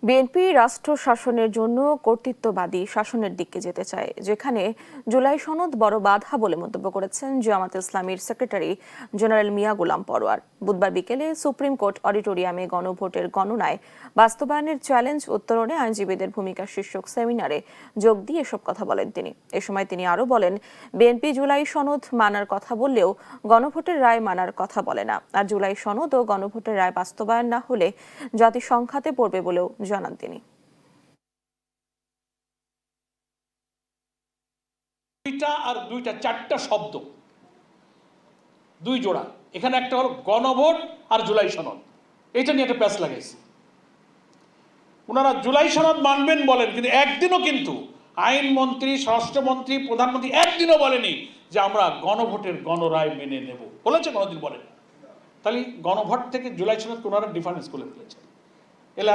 BNP রাষ্ট্র শাসনের জন্য কর্তৃত্ববাদী শাসনের দিকে যেতে চায়, যেখানে জুলাই সনদ বড় বাধা বলে মন্তব্য করেছেন জামায়াতে ইসলামীর সেক্রেটারি জেনারেল মিয়া গোলাম পরোয়ার। বুধবার বিকেলে সুপ্রিম কোর্ট অডিটোরিয়ামে গণভোটের গণনায় বাস্তবায়নের চ্যালেঞ্জ উত্তরণে আইনজীবীদের ভূমিকা শীর্ষক সেমিনারে যোগ দিয়ে এসব কথা বলেন তিনি। এ সময় তিনি আরও বলেন, বিএনপি জুলাই সনদ মানার কথা বললেও গণভোটের রায় মানার কথা বলে না, আর জুলাই সনদ ও গণভোটের রায় বাস্তবায়ন না হলে জাতি সংঘাতে পড়বে বলেও জানান তিনি। চারটা শব্দ, দুই জোড়া। এখানে একটা হলো গণভোট আর জুলাই সনদ, এটা নিয়ে একটা প্যাচ লাগাইছে। ওনারা জুলাই সনদ মানবেন বলেন, কিন্তু একদিনও কিন্তু আইনমন্ত্রী, স্বরাষ্ট্রমন্ত্রী, প্রধানমন্ত্রী একদিনও বলেনি যে আমরা গণভোটের গণরায় মেনে নেব। বলেছে কোনোদিন? বলেন। তাহলে গণভোট থেকে জুলাই সনদ ওনারা ডিফারেন্স করে ফেলেছে। এলে